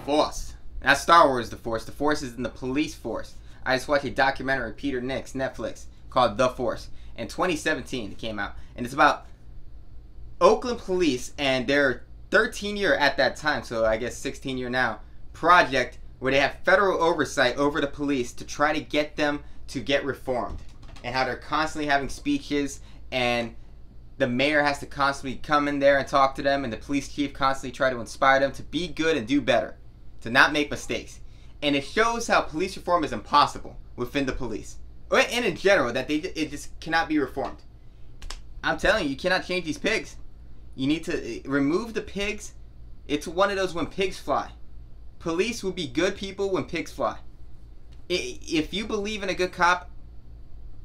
Force. Not Star Wars The Force. The Force is in the police force. I just watched a documentary, Peter Nix, Netflix, called The Force. In 2017 it came out. And it's about Oakland police and their 13-year at that time, so I guess 16-year now, project where they have federal oversight over the police to try to get them to get reformed. And how they're constantly having speeches, and the mayor has to constantly come in there and talk to them, and the police chief constantly try to inspire them to be good and do better, to not make mistakes. And it shows how police reform is impossible within the police, and in general, that it just cannot be reformed. I'm telling you, you cannot change these pigs. You need to remove the pigs. It's one of those when pigs fly. Police will be good people when pigs fly. If you believe in a good cop,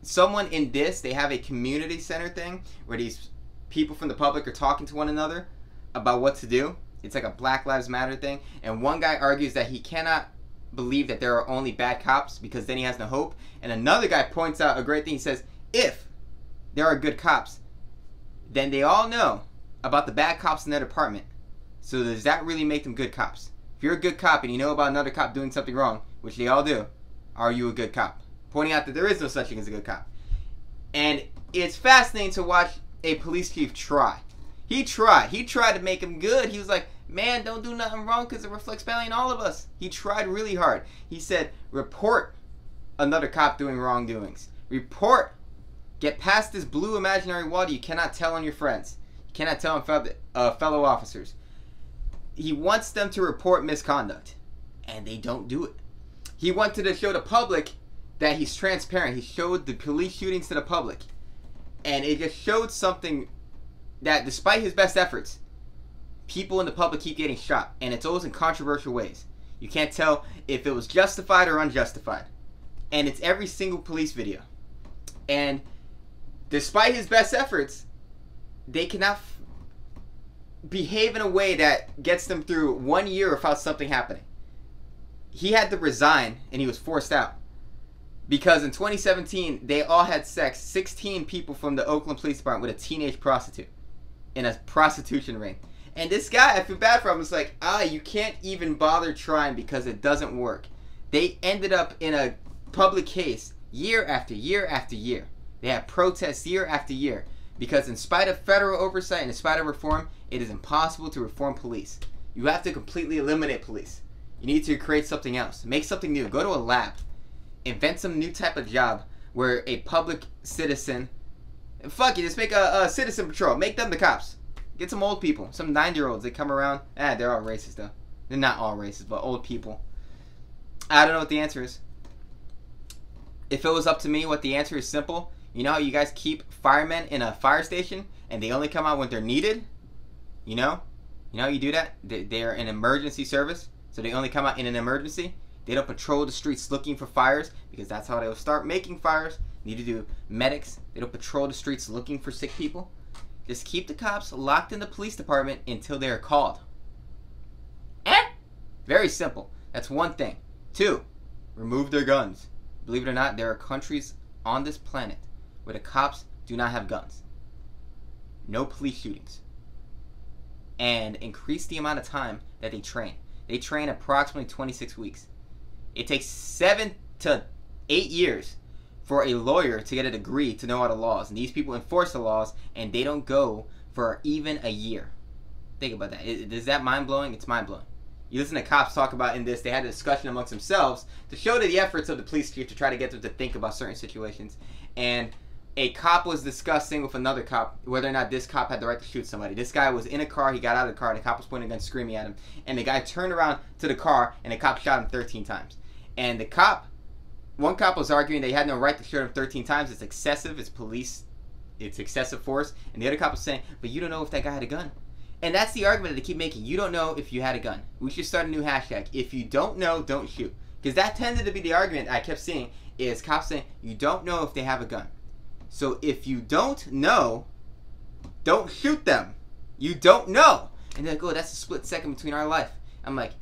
someone in this, they have a community center thing where these people from the public are talking to one another about what to do. It's like a Black Lives Matter thing. And one guy argues that he cannot believe that there are only bad cops because then he has no hope. And another guy points out a great thing. He says, if there are good cops, then they all know about the bad cops in their department. So does that really make them good cops? If you're a good cop and you know about another cop doing something wrong, which they all do, are you a good cop? Pointing out that there is no such thing as a good cop. And it's fascinating to watch a police chief try. He tried to make him good. He was like, man, don't do nothing wrong because it reflects badly on all of us. He tried really hard. He said, report another cop doing wrongdoings. Report. Get past this blue imaginary wall that you cannot tell on your friends. You cannot tell on fellow officers. He wants them to report misconduct. And they don't do it. He wanted to show the public that he's transparent. He showed the police shootings to the public. And it just showed something that despite his best efforts, people in the public keep getting shot. And it's always in controversial ways. You can't tell if it was justified or unjustified. And it's every single police video. And despite his best efforts, they cannot behave in a way that gets them through 1 year without something happening. He had to resign and he was forced out. Because in 2017, they all had sex, 16 people from the Oakland Police Department with a teenage prostitute in a prostitution ring. And this guy, I feel bad for him, it's like, you can't even bother trying because it doesn't work. They ended up in a public case year after year after year. They had protests year after year. Because in spite of federal oversight and in spite of reform, it is impossible to reform police. You have to completely eliminate police. You need to create something else. Make something new. Go to a lab. Invent some new type of job where a public citizen... Fuck you, just make a citizen patrol. Make them the cops. Get some old people. Some 90-year-olds. They come around. They're all racist though. They're not all racist, but old people. I don't know what the answer is. If it was up to me, what the answer is simple. You know how you guys keep firemen in a fire station and they only come out when they're needed? You know? You know how you do that? They're an emergency service, so they only come out in an emergency. They don't patrol the streets looking for fires because that's how they will start making fires. Need to do medics. They don't patrol the streets looking for sick people. Just keep the cops locked in the police department until they are called. Very simple. That's one thing. 2, remove their guns. Believe it or not, there are countries on this planet where the cops do not have guns. No police shootings. And increase the amount of time that they train. They train approximately 26 weeks. It takes 7 to 8 years for a lawyer to get a degree to know all the laws. And these people enforce the laws and they don't go for even a year. Think about that. Is that mind-blowing? It's mind-blowing. You listen to cops talk about in this, they had a discussion amongst themselves to show the efforts of the police chief to try to get them to think about certain situations. And a cop was discussing with another cop whether or not this cop had the right to shoot somebody. This guy was in a car, he got out of the car, and the cop was pointing a gun screaming at him. And the guy turned around to the car, and the cop shot him 13 times. And the cop, one cop was arguing they had no right to shoot him 13 times. It's excessive, it's police, it's excessive force. And the other cop was saying, but you don't know if that guy had a gun. And that's the argument that they keep making. You don't know if you had a gun. We should start a new hashtag. If you don't know, don't shoot. Because that tended to be the argument I kept seeing, is cops saying, you don't know if they have a gun. So if you don't know, don't shoot them. You don't know. And they're like, oh, that's a split second between our life. I'm like,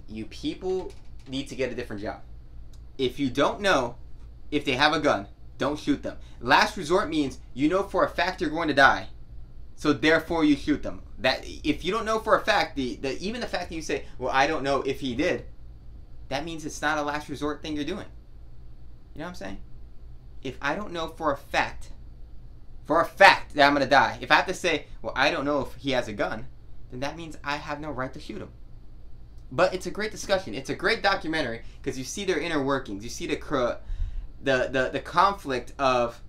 you people need to get a different job. If you don't know if they have a gun, don't shoot them. Last resort means you know for a fact you're going to die. so therefore you shoot them. That if you don't know for a fact, even the fact that you say, well, I don't know if he did, that means it's not a last resort thing you're doing. You know what I'm saying? If I don't know for a fact that I'm going to die, if I have to say, well, I don't know if he has a gun, then that means I have no right to shoot him. But it's a great discussion. It's a great documentary because you see their inner workings. You see the conflict of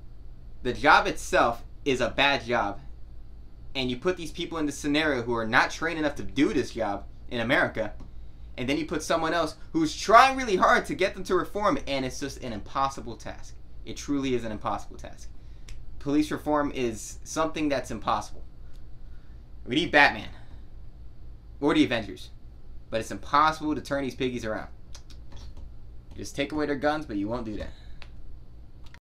the job itself is a bad job. And you put these people in this scenario who are not trained enough to do this job in America. And then you put someone else who's trying really hard to get them to reform, and it's just an impossible task. It truly is an impossible task. Police reform is something that's impossible. We need Batman. Or the Avengers. But it's impossible to turn these piggies around. Just take away their guns, but you won't do that.